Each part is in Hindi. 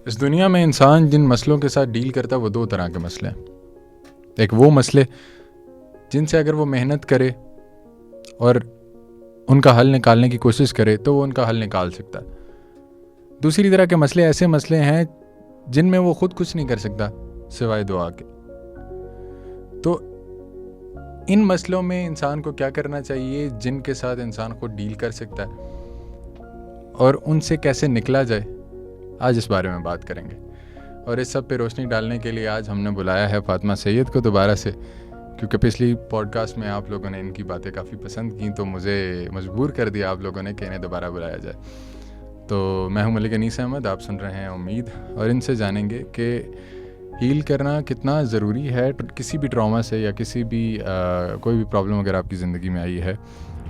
इस दुनिया में इंसान जिन मसलों के साथ डील करता है वो दो तरह के मसले हैं। एक वो मसले जिनसे अगर वो मेहनत करे और उनका हल निकालने की कोशिश करे तो वो उनका हल निकाल सकता है। दूसरी तरह के मसले ऐसे मसले हैं जिनमें वो खुद कुछ नहीं कर सकता सिवाय दुआ के। तो इन मसलों में इंसान को क्या करना चाहिए जिनके साथ इंसान खुद डील कर सकता है और उनसे कैसे निकला जाए, आज इस बारे में बात करेंगे। और इस सब पे रोशनी डालने के लिए आज हमने बुलाया है फातिमा सैयद को दोबारा से, क्योंकि पिछली पॉडकास्ट में आप लोगों ने इनकी बातें काफ़ी पसंद की तो मुझे मजबूर कर दिया आप लोगों ने कि इन्हें दोबारा बुलाया जाए। तो मैं हूं मलिक अनीस अहमद, आप सुन रहे हैं उम्मीद, और इनसे जानेंगे कि हील करना कितना ज़रूरी है किसी भी ट्रॉमा से या किसी भी कोई भी प्रॉब्लम अगर आपकी ज़िंदगी में आई है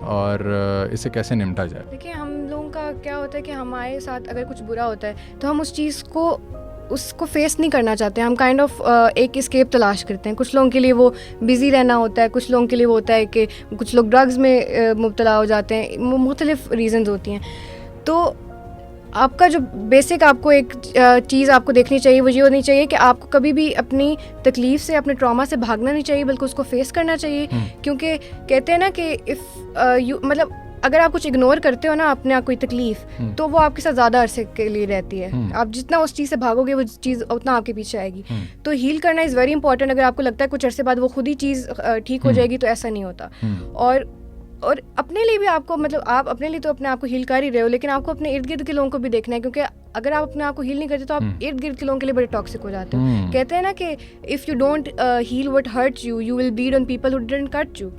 और इसे कैसे निपटा जाए। देखिए, हम लोगों का क्या होता है कि हमारे साथ अगर कुछ बुरा होता है तो हम उस चीज़ को उसको फेस नहीं करना चाहते। हम काइंड ऑफ एक एस्केप तलाश करते हैं। कुछ लोगों के लिए वो बिज़ी रहना होता है, कुछ लोगों के लिए वो होता है कि कुछ लोग ड्रग्स में मुब्तला हो जाते हैं, मुख्तलिफ रीज़न्स होती हैं। तो आपका जो बेसिक आपको एक चीज़ आपको देखनी चाहिए वो ये होनी चाहिए कि आपको कभी भी अपनी तकलीफ़ से, अपने ट्रॉमा से भागना नहीं चाहिए, बल्कि उसको फेस करना चाहिए। क्योंकि कहते हैं ना कि मतलब अगर आप कुछ इग्नोर करते हो ना अपने कोई तकलीफ, तो वो आपके साथ ज़्यादा अरसे के लिए रहती है। आप जितना उस चीज़ से भागोगे वो चीज़ उतना आपके पीछे आएगी। तो हील करना इज़ वेरी इंपॉर्टेंट। अगर आपको लगता है कुछ अरसे बाद वो खुद ही चीज़ ठीक हो जाएगी, तो ऐसा नहीं होता। और अपने लिए भी आपको, मतलब आप अपने लिए तो अपने आप को हील कर ही रहे हो, लेकिन आपको अपने इर्द गिर्द के लोगों को भी देखना है। क्योंकि अगर आप अपने आप को हील नहीं करते तो आप इर्द गिर्द के लोगों के लिए बड़े टॉक्सिक हो जाते हो। कहते हैं ना कि if you don't heal what hurts you, you will beat on people who didn't cut you.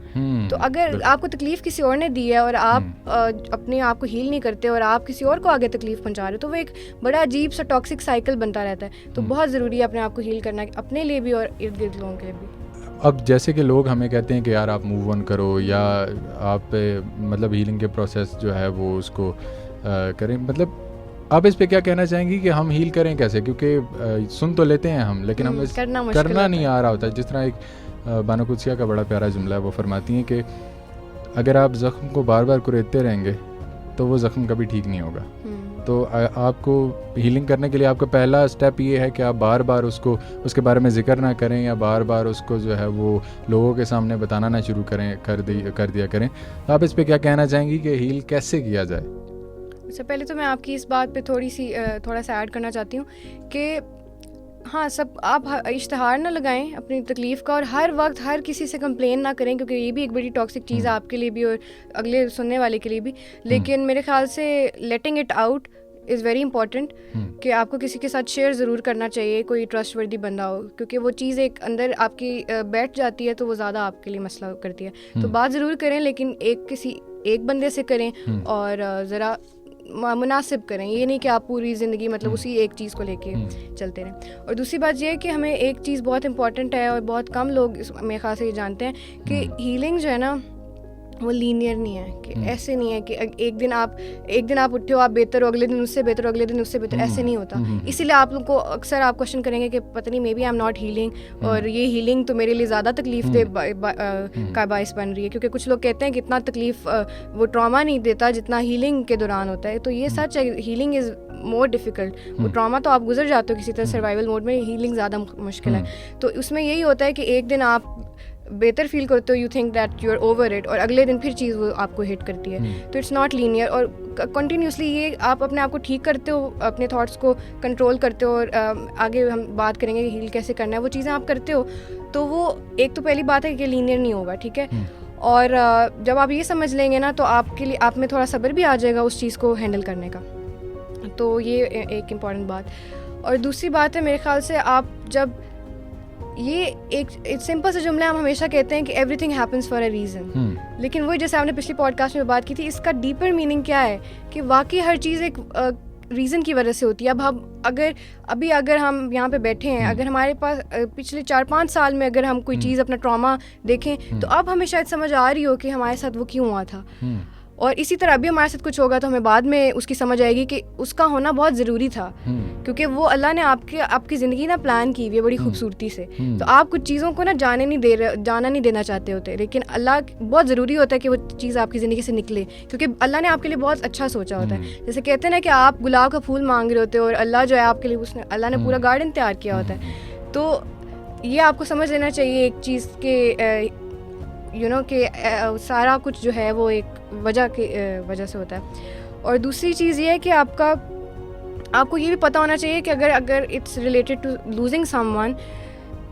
तो अगर आपको तकलीफ किसी और ने दी है और आप अपने आप को हील नहीं करते और आप किसी और को आगे तकलीफ पहुंचा रहे हो, तो वो एक बड़ा अजीब सा टॉक्सिक साइकिल बनता रहता है। तो बहुत ज़रूरी है अपने आप को हील करना, अपने लिए भी और इर्द गिर्द लोगों के लिए भी। अब जैसे कि लोग हमें कहते हैं कि यार आप मूव ऑन करो या आप मतलब हीलिंग के प्रोसेस जो है वो उसको करें, मतलब आप इस पे क्या कहना चाहेंगी कि हम हील करें कैसे? क्योंकि सुन तो लेते हैं हम, लेकिन हमें करना नहीं आ रहा होता। जिस तरह एक बानो कुदसिया का बड़ा प्यारा जुमला है, वो फरमाती हैं कि अगर आप ज़ख्म को बार बार कुरेदते रहेंगे तो वो ज़ख्म कभी ठीक नहीं होगा। तो आपको हीलिंग करने के लिए आपका पहला स्टेप ये है कि आप बार बार उसके बारे में जिक्र ना करें या बार बार उसको जो है वो लोगों के सामने बताना ना शुरू कर दिया करें। तो आप इस पे क्या कहना चाहेंगी कि हील कैसे किया जाए? सबसे पहले तो मैं आपकी इस बात पे थोड़ा सा ऐड करना चाहती हूँ कि हाँ, सब आप इश्तिहार ना लगाएं अपनी तकलीफ़ का, और हर वक्त हर किसी से कंप्लेन ना करें, क्योंकि ये भी एक बड़ी टॉक्सिक चीज़ है आपके लिए भी और अगले सुनने वाले के लिए भी। लेकिन मेरे ख्याल से letting it out is very important, कि आपको किसी के साथ शेयर ज़रूर करना चाहिए, कोई ट्रस्टवर्दी बंदा हो, क्योंकि वो चीज़ एक अंदर आपकी बैठ जाती है तो वो ज़्यादा आपके लिए मसला करती है। तो बात ज़रूर करें, लेकिन एक बंदे से करें और ज़रा मुनासिब करें। ये नहीं कि आप पूरी ज़िंदगी मतलब उसी एक चीज़ को लेके चलते रहें। और दूसरी बात ये है कि हमें एक चीज़ बहुत इंपॉर्टेंट है और बहुत कम लोग मेरे ख्याल से ये जानते हैं कि हीलिंग जो है ना वो लीनियर नहीं है, कि ऐसे नहीं है कि एक दिन आप उठे हो, आप बेहतर हो, अगले दिन उससे बेहतर हो, अगले दिन उससे बेहतर, ऐसे नहीं होता। इसीलिए आप लोग को अक्सर आप क्वेश्चन करेंगे कि पता नहीं, maybe I am not healing, और ये हीलिंग तो मेरे लिए ज़्यादा तकलीफ दे का बायस बन रही है। क्योंकि कुछ लोग कहते हैं कि इतना तकलीफ वो ट्रॉमा नहीं देता जितना हीलिंग के दौरान होता है। तो ये सच है, हीलिंग इज़ मोर डिफ़िकल्ट। वो ट्रॉमा तो आप गुजर जाते हो किसी तरह सर्वाइवल मोड में, हीलिंग ज़्यादा मुश्किल है। तो उसमें यही होता है कि एक दिन आप बेहतर फील करते हो, you think that you are over it, और अगले दिन फिर चीज़ वो आपको हिट करती है। तो इट्स नॉट लीनियर, और कंटिन्यूसली ये आप अपने आप को ठीक करते हो, अपने थॉट्स को कंट्रोल करते हो, और आगे हम बात करेंगे कि हील कैसे करना है, वो चीज़ें आप करते हो, तो वो एक तो पहली बात है कि लीनियर नहीं होगा, ठीक है। और जब आप ये समझ लेंगे ना, तो आपके लिए आप में थोड़ा सब्र भी आ जाएगा उस चीज़ को हैंडल करने का। तो ये एक इम्पॉर्टेंट बात। और दूसरी बात है मेरे ख्याल से, आप जब ये एक सिंपल सा जुमला हम हमेशा कहते हैं कि everything happens for a reason, लेकिन वही जैसे आपने पिछली पॉडकास्ट में बात की थी, इसका डीपर मीनिंग क्या है कि वाकई हर चीज़ एक रीज़न की वजह से होती है। अब हम अगर हम यहाँ पे बैठे हैं, अगर हमारे पास पिछले 4-5 साल में अगर हम कोई चीज़ अपना ट्रॉमा देखें, तो अब हमें शायद समझ आ रही हो कि हमारे साथ वो क्यों हुआ था। और इसी तरह अभी हमारे साथ कुछ होगा तो हमें बाद में उसकी समझ आएगी कि उसका होना बहुत ज़रूरी था, क्योंकि वो अल्लाह ने आपकी ज़िंदगी ना प्लान की हुई है बड़ी खूबसूरती से। तो आप कुछ चीज़ों को ना जाना नहीं देना चाहते होते, लेकिन अल्लाह बहुत ज़रूरी होता है कि वो चीज़ आपकी ज़िंदगी से निकले, क्योंकि अल्लाह ने आपके लिए बहुत अच्छा सोचा होता है। जैसे कहते हैं ना कि आप गुलाब का फूल मांग रहे होते हो और अल्लाह जो है आपके लिए अल्लाह ने पूरा गार्डन तैयार किया होता है। तो ये आपको समझ लेना चाहिए एक चीज़ के कि सारा कुछ जो है वो एक वजह से होता है। और दूसरी चीज़ ये है कि आपको ये भी पता होना चाहिए कि अगर it's related to losing someone,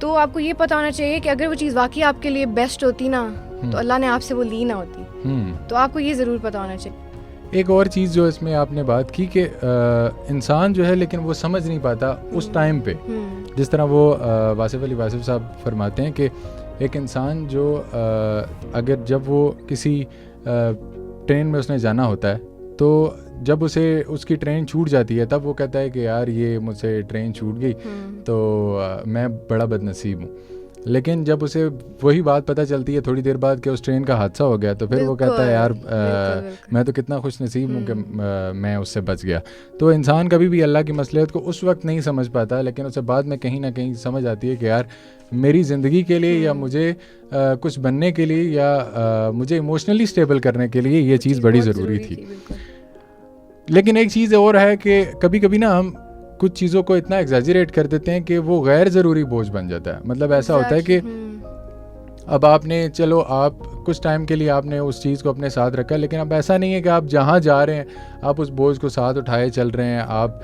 तो आपको ये पता होना चाहिए कि अगर वो चीज़ वाकई आपके लिए बेस्ट होती ना, तो अल्लाह ने आपसे वो ली ना होती। तो आपको ये ज़रूर पता होना चाहिए। एक और चीज़ जो इसमें आपने बात की कि इंसान जो है लेकिन वो समझ नहीं पाता उस टाइम पे, जिस तरह वो वासिफ अली वासिफ साहब फरमाते हैं कि एक इंसान जो अगर जब वो किसी ट्रेन में उसने जाना होता है, तो जब उसकी ट्रेन छूट जाती है तब वो कहता है कि यार ये मुझसे ट्रेन छूट गई तो मैं बड़ा बदनसीब हूँ। लेकिन जब उसे वही बात पता चलती है थोड़ी देर बाद कि उस ट्रेन का हादसा हो गया, तो फिर वो कहता है यार मैं तो कितना खुश नसीब हूँ कि मैं उससे बच गया। तो इंसान कभी भी अल्लाह की मसलियत को उस वक्त नहीं समझ पाता, लेकिन उसे बाद में कहीं ना कहीं समझ आती है कि यार मेरी ज़िंदगी के लिए या मुझे कुछ बनने के लिए या मुझे इमोशनली स्टेबल करने के लिए ये चीज़ बड़ी ज़रूरी थी। लेकिन एक चीज़ और है कि कभी कभी ना हम कुछ चीज़ों को इतना एग्जैजरेट कर देते हैं कि वो गैर ज़रूरी बोझ बन जाता है। मतलब ऐसा होता है कि अब आपने चलो आप कुछ टाइम के लिए आपने उस चीज़ को अपने साथ रखा, लेकिन अब ऐसा नहीं है कि आप जहाँ जा रहे हैं आप उस बोझ को साथ उठाए चल रहे हैं आप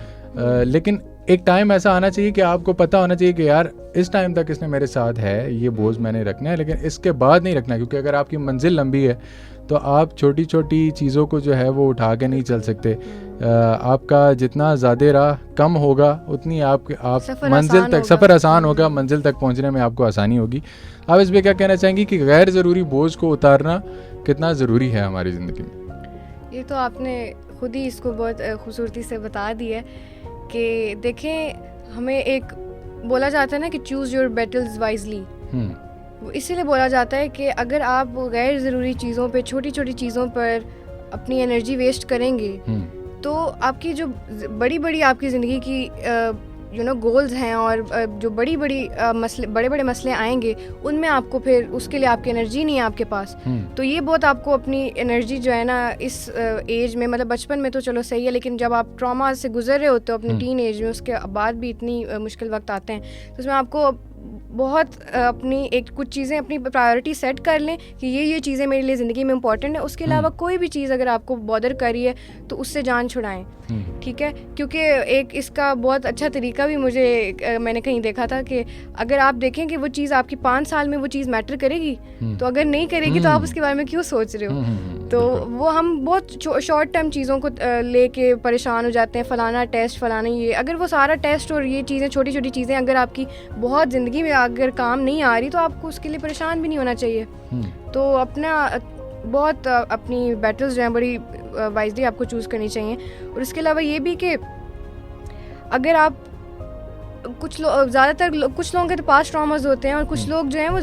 लेकिन एक टाइम ऐसा आना चाहिए कि आपको पता होना चाहिए कि यार इस टाइम तक इसने मेरे साथ है, ये बोझ मैंने रखना है, लेकिन इसके बाद नहीं रखना, क्योंकि अगर आपकी मंजिल लंबी है तो आप छोटी छोटी चीज़ों को जो है वो उठा के नहीं चल सकते। आपका जितना ज़्यादा राह कम होगा उतनी आप मंजिल तक सफ़र आसान होगा, मंजिल तक पहुंचने में आपको आसानी होगी। आप इस पर क्या कहना चाहेंगी कि गैर ज़रूरी बोझ को उतारना कितना ज़रूरी है हमारी ज़िंदगी में? ये तो आपने खुद ही इसको बहुत खूबसूरती से बता दी है कि देखें, हमें एक बोला जाता है ना कि चूज़ योर बैटल्स वाइजली। इसीलिए बोला जाता है कि अगर आप गैर ज़रूरी चीज़ों पे, छोटी छोटी चीज़ों पर अपनी एनर्जी वेस्ट करेंगे तो आपकी जो बड़ी बड़ी आपकी ज़िंदगी की गोल्स हैं और जो बड़े बड़े मसले आएंगे उनमें आपको फिर उसके लिए आपकी एनर्जी नहीं है आपके पास। तो ये बहुत आपको अपनी एनर्जी जो है ना इस एज में, मतलब बचपन में तो चलो सही है, लेकिन जब आप ट्रॉमा से गुजर रहे होते हो अपनी टीन एज में, उसके बाद भी इतनी मुश्किल वक्त आते हैं, तो उसमें आपको बहुत अपनी कुछ चीज़ें अपनी प्रायोरिटी सेट कर लें कि ये चीज़ें मेरे लिए ज़िंदगी में इंपॉर्टेंट है। उसके अलावा कोई भी चीज़ अगर आपको बॉदर कर रही है तो उससे जान छुड़ाएं, ठीक है? क्योंकि एक इसका बहुत अच्छा तरीका भी मैंने कहीं देखा था कि अगर आप देखें कि वो चीज़ आपकी 5 साल में वो चीज़ मैटर करेगी, तो अगर नहीं करेगी तो आप उसके बारे में क्यों सोच रहे हो? तो वो हम बहुत शॉर्ट टर्म चीज़ों को लेके परेशान हो जाते हैं, फलाना टेस्ट, फलाना ये। अगर वो सारा टेस्ट और ये चीज़ें, छोटी छोटी चीज़ें अगर आपकी बहुत ज़िंदगी में अगर काम नहीं आ रही तो आपको उसके लिए परेशान भी नहीं होना चाहिए। तो अपनी बैटल्स जो हैं बड़ी वाइजली आपको चूज़ करनी चाहिए। और इसके अलावा ये भी कि अगर आप कुछ लोगों के तो पास्ट ट्रॉमास होते हैं और कुछ लोग जो हैं वो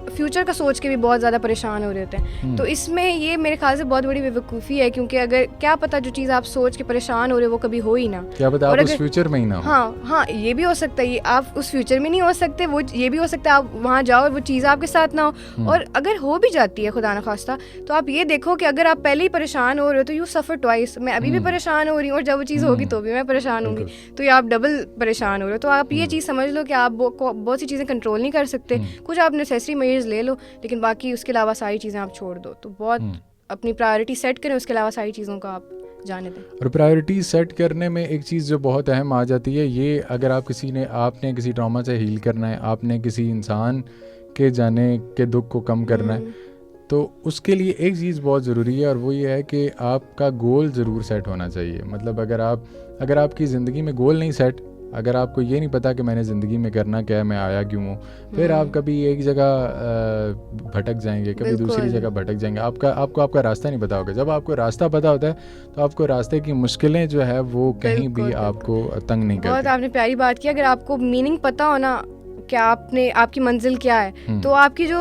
फ्यूचर का सोच के भी बहुत ज़्यादा परेशान हो रहे होते हैं। तो इसमें ये मेरे ख्याल से बहुत बड़ी बेवकूफ़ी है, क्योंकि अगर क्या पता जो चीज़ आप सोच के परेशान हो रहे हो वो कभी हो ही ना, क्या पता आप उस फ्यूचर में ही ना हो। हाँ, ये भी हो सकता है, आप उस फ्यूचर में नहीं हो सकते, वो ये भी हो सकता है आप वहाँ जाओ और वो चीज़ आपके साथ ना हो। और अगर हो भी जाती है खुदा न खास्ता, तो आप ये देखो कि अगर आप पहले ही परेशान हो रहे हो तो यू सफ़र ट्वाइस। मैं अभी भी परेशान हो रही हूँ और जब वो चीज़ होगी तो भी मैं परेशान होंगी, तो ये आप डबल परेशान हो रहे हो। तो आप ये चीज़ समझ लो कि आप बहुत सी चीज़ें कंट्रोल नहीं कर सकते, कुछ आप नेसेसरी मेजर्स ले लो, लेकिन बाकी उसके अलावा सारी चीज़ें आप छोड़ दो। तो बहुत अपनी प्रायोरिटी सेट करें, उसके अलावा सारी चीज़ों का आप जाने दें। और प्रायोरिटी सेट करने में एक चीज़ जो बहुत अहम आ जाती है, ये अगर आपने किसी ट्रॉमा से हील करना है, आपने किसी इंसान के जाने के दुख को कम करना है, तो उसके लिए एक चीज़ बहुत ज़रूरी है और वो ये है कि आपका गोल ज़रूर सेट होना चाहिए। मतलब अगर आपकी ज़िंदगी में गोल नहीं सेट, अगर आपको ये नहीं पता कि मैंने ज़िंदगी में करना क्या है, मैं आया क्यों हूँ, फिर आप कभी एक जगह भटक जाएंगे, कभी दूसरी जगह भटक जाएंगे, आपको आपका रास्ता नहीं पता होगा। जब आपको रास्ता पता होता है तो आपको रास्ते की मुश्किलें जो है वो कहीं भी आपको तंग नहीं करती। बहुत आपने प्यारी बात की। अगर आपको मीनिंग पता हो ना कि आपकी मंजिल क्या है, तो आपकी जो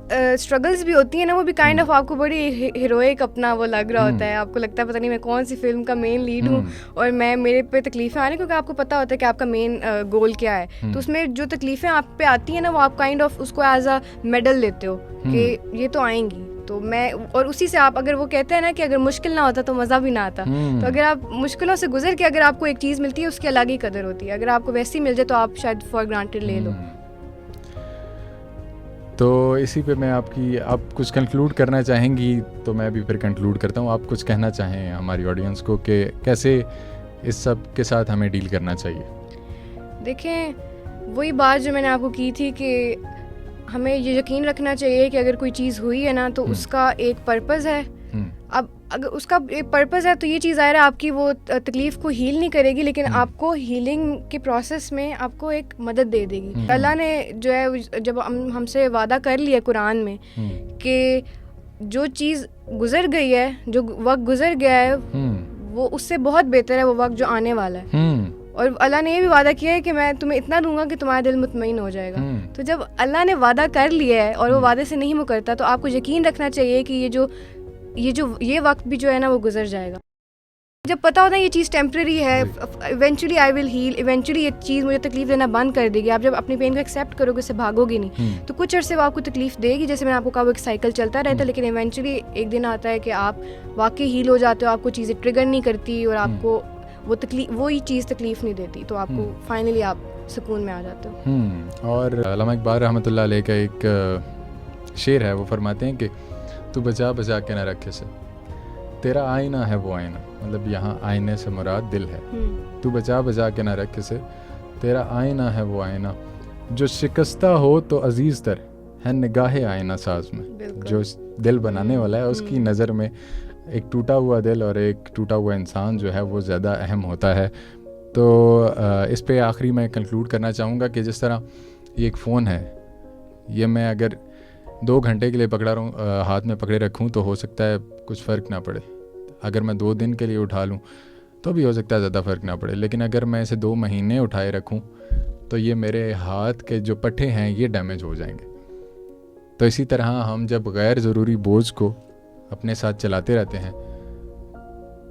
स्ट्रगल्स भी होती है ना, वो भी काइंड ऑफ आपको बड़ी हीरोइक अपना वो लग रहा होता है। आपको लगता है पता नहीं मैं कौन सी फिल्म का मेन लीड हूँ और मैं मेरे पे तकलीफ़ें आ रही, क्योंकि आपको पता होता है कि आपका मेन गोल क्या है। तो उसमें जो तकलीफ़ें आप पे आती हैं ना, वो आप काइंड ऑफ उसको एज अ मेडल लेते हो कि ये तो आएंगी। तो मैं, और उसी से आप, अगर वो कहते हैं ना कि अगर मुश्किल ना होता तो मज़ा भी ना आता, तो अगर आप मुश्किलों से गुजर के अगर आपको एक चीज़ मिलती है उसकी अलग ही कदर होती है। अगर आपको वैसी मिल जाए तो आप शायद फॉर ग्रांटेड ले लो। तो इसी पे मैं आप कुछ कंक्लूड करना चाहेंगी तो मैं भी फिर कंक्लूड करता हूँ। आप कुछ कहना चाहें हमारी ऑडियंस को कि कैसे इस सब के साथ हमें डील करना चाहिए? देखें, वही बात जो मैंने आपको की थी कि हमें ये यकीन रखना चाहिए कि अगर कोई चीज़ हुई है ना तो उसका एक पर्पज़ है। अब अगर उसका एक पर्पज़ है तो ये चीज़ ज़ाहिर है आपकी वो तकलीफ़ को हील नहीं करेगी, लेकिन आपको हीलिंग के प्रोसेस में आपको एक मदद दे देगी। अल्लाह ने जो है, जब हमसे वादा कर लिया कुरान में कि जो चीज़ गुजर गई है, जो वक्त गुजर गया है, वो उससे बहुत बेहतर है वो वक्त जो आने वाला है। और अल्लाह ने ये भी वादा किया है कि मैं तुम्हें इतना दूंगा कि तुम्हारा दिल मुतमईन हो जाएगा। तो जब अल्लाह ने वादा कर लिया है और वो वादे से नहीं मुकरता, तो आपको यकीन रखना चाहिए कि ये वक्त भी जो है ना वो गुजर जाएगा। जब पता होता है ये चीज़ टेम्प्रेरी है, eventually I will heal, eventually ये चीज़ मुझे तकलीफ देना बंद कर देगी। आप जब अपनी पेन को एक्सेप्ट करोगे, उससे भागोगे नहीं, तो कुछ अर्से वो आपको तकलीफ देगी। जैसे मैंने आपको कहा, वो एक साइकिल चलता रहता है, लेकिन इवेंचुअली एक दिन आता है कि आप वाकई हील हो जाते हो, आपको चीज़ें ट्रिगर नहीं करती और आपको वही चीज़ तकलीफ नहीं देती, तो आपको फाइनली आप सुकून में आ जाते हो। और अल्लामा इकबाल रहमतुल्लाह अलैह का एक शेर है, वो फरमाते हैं कि तू बचा बचा के ना रखे से, तेरा आईना है वो आईना, मतलब यहाँ आईने से मुराद दिल है। तू बचा बचा के ना रखे से, तेरा आईना है वो आईना, जो शिकस्ता हो तो अजीज तर है निगाहे आईना साज में। जो दिल बनाने वाला है उसकी नज़र में एक टूटा हुआ दिल और एक टूटा हुआ इंसान जो है वो ज़्यादा अहम होता है। तो इस पे आखिरी मैं कंक्लूड करना चाहूँगा कि जिस तरह ये एक फ़ोन है, ये मैं अगर 2 घंटे के लिए पकड़ा रहूँ, हाथ में पकड़े रखूँ, तो हो सकता है कुछ फ़र्क ना पड़े। अगर मैं 2 दिन के लिए उठा लूँ तो भी हो सकता है ज़्यादा फ़र्क ना पड़े। लेकिन अगर मैं इसे 2 महीने उठाए रखूँ तो ये मेरे हाथ के जो पट्टे हैं ये डैमेज हो जाएंगे। तो इसी तरह हम जब गैर ज़रूरी बोझ को अपने साथ चलाते रहते हैं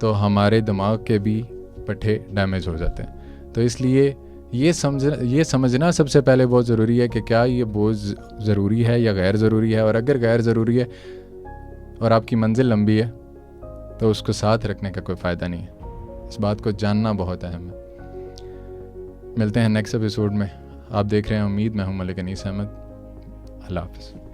तो हमारे दिमाग के भी पट्टे डैमेज हो जाते हैं। तो इसलिए ये समझना सबसे पहले बहुत ज़रूरी है कि क्या ये बोझ ज़रूरी है या गैर ज़रूरी है। और अगर गैर ज़रूरी है और आपकी मंजिल लंबी है तो उसको साथ रखने का कोई फ़ायदा नहीं है। इस बात को जानना बहुत अहम है। मिलते हैं नेक्स्ट एपिसोड में। आप देख रहे हैं उम्मीद, मैं हूं मलिक अनीस अहमद। अल्लाह हाफ़िज़।